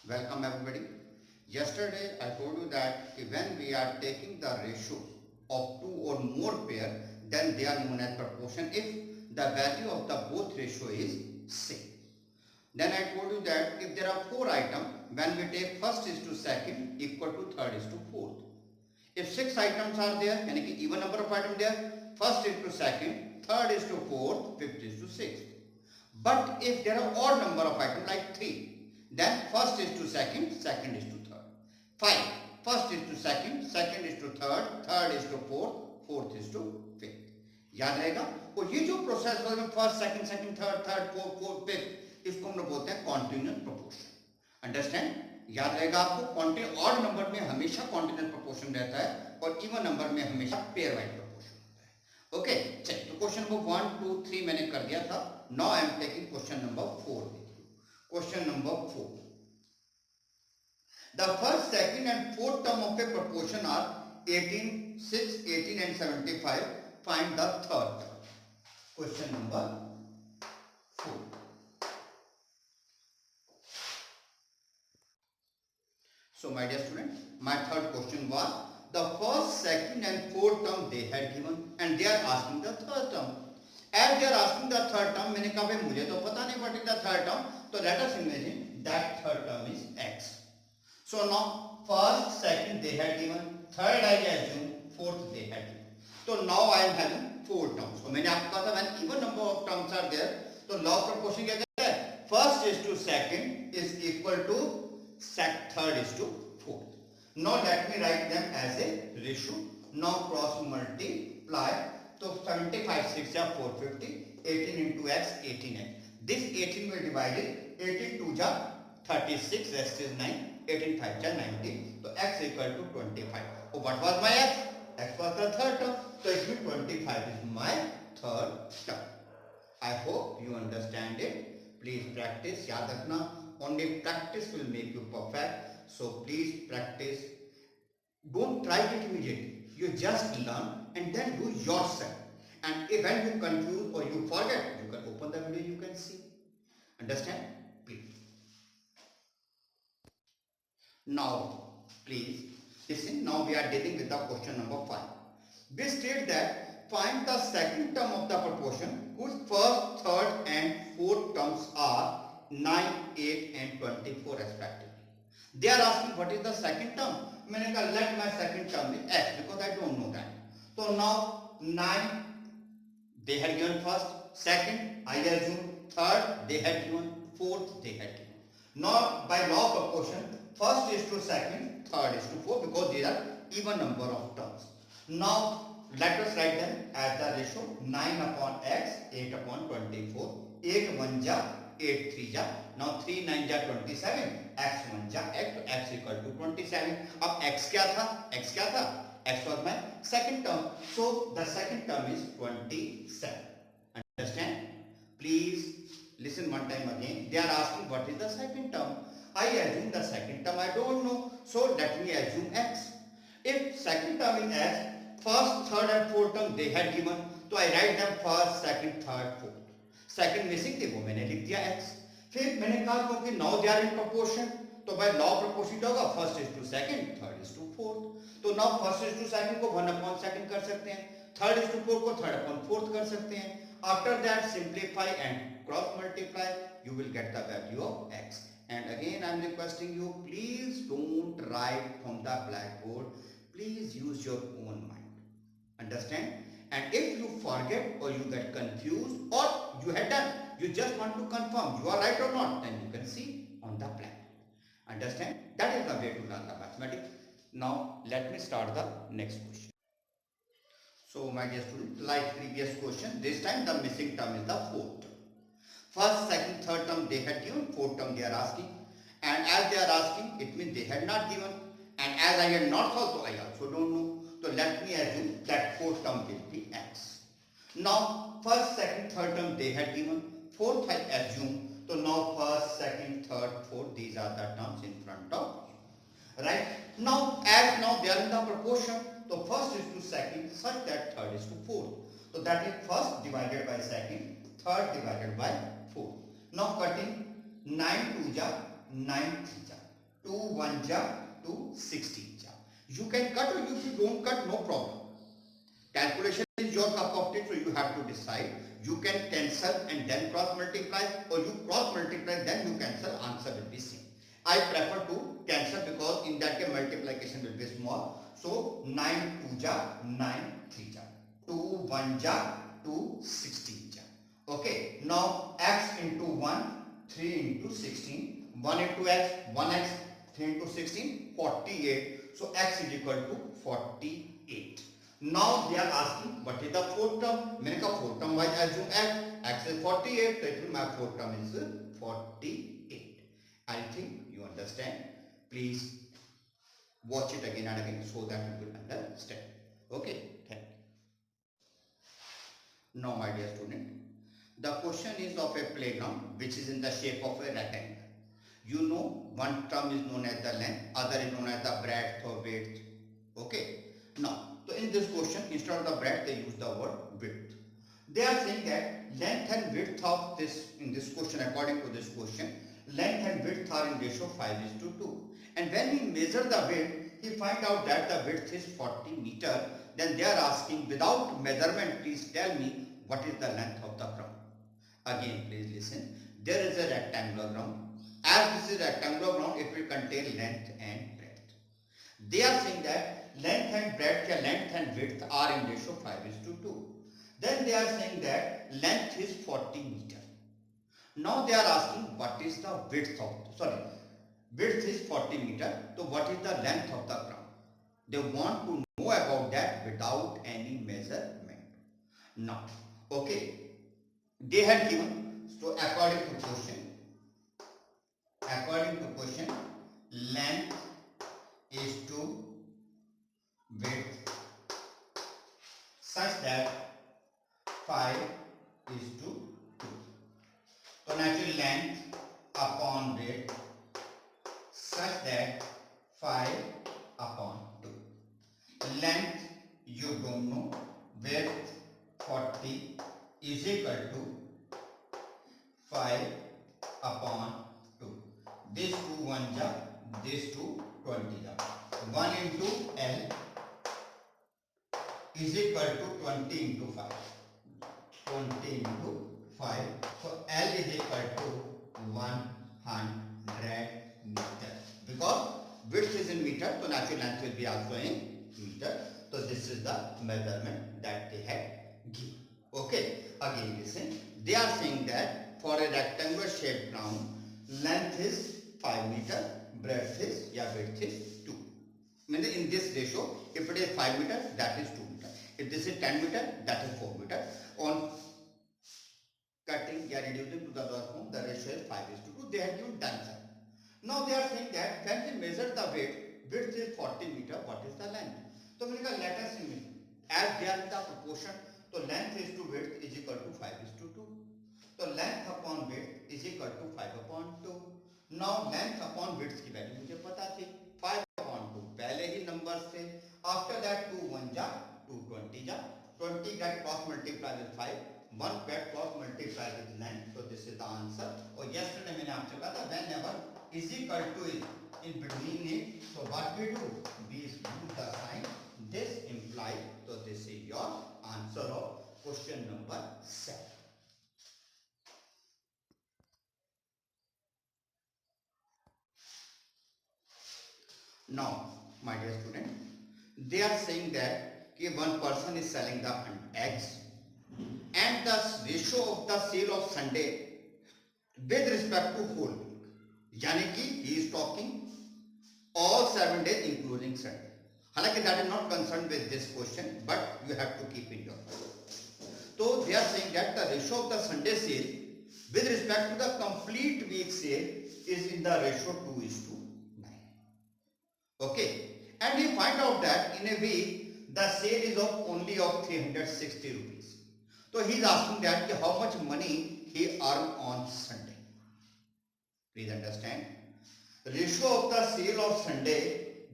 Welcome everybody. Yesterday I told you that when we are taking the ratio of two or more pair, then they are known as proportion if the value of the both ratio is same. Then I told you that if there are four items, when we take first is to second equal to third is to fourth. If six items are there, यानी कि even number of items there, first is to second, third is to fourth, fifth is to sixth. But if there are odd number of items like 3, then first is to second, second is to third. 5, first is to second, second is to third, third is to fourth, fourth is to fifth. याद रहेगा? और ये जो process है first second second third third fourth fourth fifth, इसको हम लोग बोलते हैं कॉन्टिन्यूअस प्रोपोर्शन. अंडरस्टैंड? याद रहेगा आपको, कॉन्टिन्यूअस ऑड नंबर में हमेशा कॉन्टिन्यूअस प्रोपोर्शन रहता है और इवन नंबर में हमेशा पेयर वाइज प्रोपोर्शन होता है. ओके, चलिए तो क्वेश्चन नंबर 1 2 3 मैंने कर दिया था. Now I am taking question number 4 with you. Question number 4. The first, second and fourth term of a proportion are 18, 6, 18 and 75. Find the third term. Question number 4. So my dear student, my third question was the first, second and fourth term they had given and they are asking the third term. As they are asking the third term, मैंने कहा भाई मुझे तो पता नहीं what is the third term, तो let us imagine that third term is x. So now first, second they had given, third I assume, fourth they had given. So now I am having four terms. So मैंने आपको कहा था when even number of terms are there, तो law of proportion क्या कहता है? First is to second is equal to third is to fourth. Now let me write them as a ratio. Now cross multiply. तो 75 6 या 450, 18 into x 18x. This 18 will divide it, 18 2 जा 36, rest is 9, 18 5 जा 90. तो x equal to 25. Oh, what was my x? X was the third term. So it means 25 is my third term. I hope you understand it. Please practice. याद रखना, only practice will make you perfect. So please practice. Don't try it immediately. You just learn and then do yourself. And if when you confuse or you forget, you can open the video, you can see. Understand? Please. Now, please listen. Now we are dealing with the question number 5. We state that find the second term of the proportion whose first, third and fourth terms are 9, 8 and 24 respectively. They are asking what is the second term. मैंने कहा let my second term is x because I don't know that. So now 9 they had given first, second I assume, third they had given, fourth they had given. Now by law of proportion, first is to second, third is to fourth because these are even number of terms. Now let us write them as the ratio 9 upon x, 8 upon 24, 8 1 ja, 8 3 ja. Now 3 9 ja 27, x 1 ja x, तो x equal to 27. अब x क्या था? x क्या था? X was my second term. So the second term is 27. Understand? Please listen one time again. They are asking what is the second term. I assume the second term I don't know. So let me assume x. If second term is x, first, third and fourth term they had given. तो I write them first, second, third, fourth. Second missing थे वो मैंने लिख दिया x. फिर मैंने कहा क्योंकि now they are in proportion, तो by law of proportion क्या होगा? First is to second, third is to fourth. तो now first is to second को 1 upon second कर सकते हैं, third is to fourth को third upon fourth कर सकते हैं. After that simplify and cross multiply, you will get the value of x. And again I am requesting you, please don't write from the blackboard. Please use your own mind. Understand? And if you forget or you get confused or you had done, you just want to confirm you are right or not, then you can see on the blackboard. Understand? That is the way to learn the mathematics. Now let me start the next question. So my dear student, like previous question, this time the missing term is the fourth term. First, second, third term they had given, fourth term they are asking. And as they are asking, it means they had not given. And as I had not solved, so I also don't know. So let me assume that fourth term will be x. Now first, second, third term they had given, fourth I assume. So now first, second, third, fourth, these are the terms in front of you. Right? Now as now they are in the proportion, so first is to second such that third is to fourth. So that is first divided by second, third divided by fourth. Now cutting 9 2 ja 9 3 ja. 2 1 ja 216 ja. You can cut or if you don't cut, no problem. Calculation is your cup of tea, so you have to decide. You can cancel and then cross multiply, or you cross multiply then you cancel, answer will be same. I prefer to cancel because in that case multiplication will be small. So 9 2 ja 9 3 ja 2 1 ja 2 16 ja. Okay, now x into 1 3 into 16, 1 into x 1x, 3 into 16 48. So x is equal to 48. Now they are asking what is the fourth term. मैंने कहा fourth term wise assume x is 48, so it means my fourth term is 48. I think you understand. Please watch it again and again so that you will understand. Okay, thank you. Now my dear student, the question is of a playground which is in the shape of a rectangle. You know one term is known as the length, other is known as the breadth or width. Okay. Now, so in this question, instead of the breadth, they use the word width. They are saying that length and width of this, in this question, according to this question, length and width are in ratio 5:2. And when we measure the width, he find out that the width is 40 meter. Then they are asking, without measurement, please tell me what is the length of the ground. Again, please listen. There is a rectangular ground. As this is rectangular ground, it will contain length and breadth. They are saying that length and breadth, length and width are in ratio 5:2. Then they are saying that length is 40 meter. Now they are asking what is the width of, width is 40 meter. So what is the length of the ground? They want to know about that without any measurement. Now, okay, they had given, so according to question, length is to width such that 5:2. So naturally length upon width such that 5/2. Length you don't know, width 40 is equal to 5/2. This 2 1 ja, this 2 20 ja. 1 into L is equal to 20 into 5. 20 into 5. So L is equal to 100 meter. Because width is in meter, so natural length will be also in meter. So this is the measurement that they had given. Okay, again listen. They are saying that for a rectangular shaped ground, length is 5 meter, breadth is, width is 2. Means in this ratio, if it is 5 meter, that is 2 meter. If this is 10 meter, that is 4 meter. On cutting, reducing to the lower form, the ratio is 5:2. They have given dimension. Now they are saying that when we measure the width is 40 meter, what is the length? So let us see, as they are in the proportion, so length is to width is equal to 5:2. So length upon width is equal to 5/2. Now length upon width की value मुझे पता थी 5/2, पहले ही number थे. After that 2 1 जा 2 20 जा, 20 get cross multiply with 5, 1 get cross multiply with 9. So this is the answer. और yesterday मैंने आपसे कहा था whenever is equal to is in between it, so what we do? We use the sign. This implies, so this is your answer of question number 7. Now, my dear student, they are saying that one person is selling the eggs and the ratio of the sale of Sunday with respect to whole week. Yani ki he is talking all 7 days including Sunday. Halaki that is not concerned with this question, but you have to keep in your mind. So they are saying that the ratio of the Sunday sale with respect to the complete week sale is in the ratio 2:9. Okay, and we find out that in a week the sale is only of 360 rupees. So he is asking that how much money he earned on Sunday. Please understand. Ratio of the sale of Sunday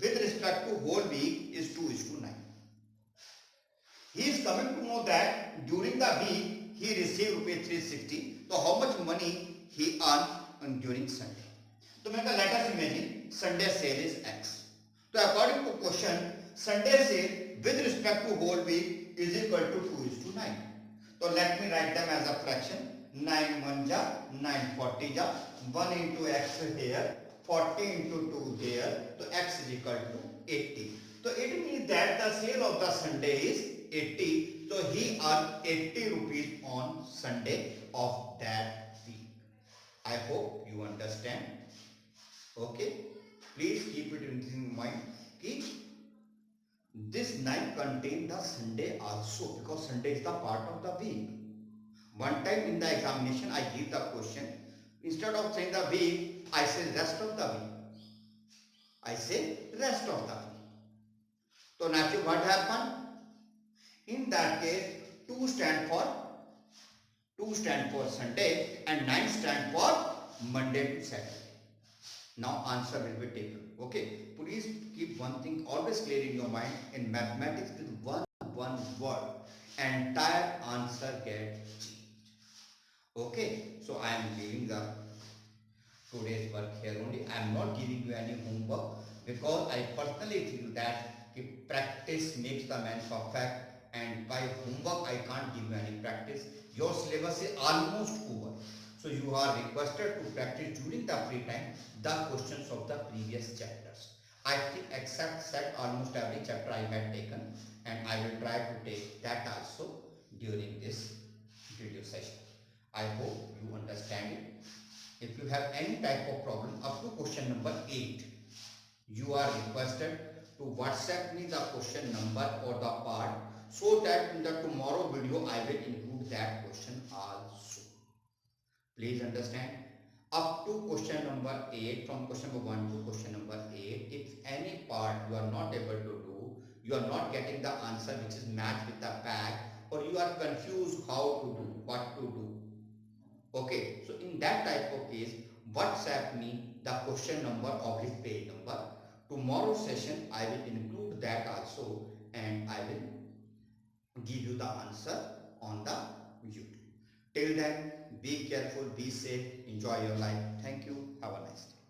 with respect to whole week is 2:9. He is coming to know that during the week he received rupees 360. So how much money he earned during Sunday? So let us imagine Sunday sale is X. So according to question, Sunday sale with respect to whole week is equal to 2:9. So let me write them as a fraction. 9 1 ja, 9 40 ja, 1 into X here, 40 into 2 there. So X is equal to 80. So it means that the sale of the Sunday is 80. So he earned 80 rupees on Sunday of that week. I hope you understand. Okay. Please keep it in mind. Keep this night contain the Sunday also, because Sunday is the part of the week. One time in the examination I give the question, instead of saying the week, I say rest of the week. I say rest of the week. So naturally what happened? In that case, 2 stand for Sunday and 9 stand for Monday to Saturday. Now answer will be taken. Okay. Please keep one thing always clear in your mind. In mathematics, with one word, entire answer gets changed. Okay. So I am leaving the today's work here only. I am not giving you any homework because I personally feel that practice makes the man perfect, and by homework I can't give you any practice. Your syllabus is almost over. So you are requested to practice during the free time the questions of the previous chapters. I think except set almost every chapter I had taken, and I will try to take that also during this video session. I hope you understand it. If you have any type of problem up to question number 8, you are requested to WhatsApp me the question number or the part, so that in the tomorrow video I will include that question also. Please understand. Up to question number 8, from question number 1 to question number 8, if any part you are not able to do, you are not getting the answer which is matched with the pack, or you are confused how to do, what to do. Okay, so in that type of case, WhatsApp me the question number of his page number. Tomorrow's session I will include that also, and I will give you the answer on the YouTube. Till then, be careful, be safe, enjoy your life. Thank you. Have a nice day.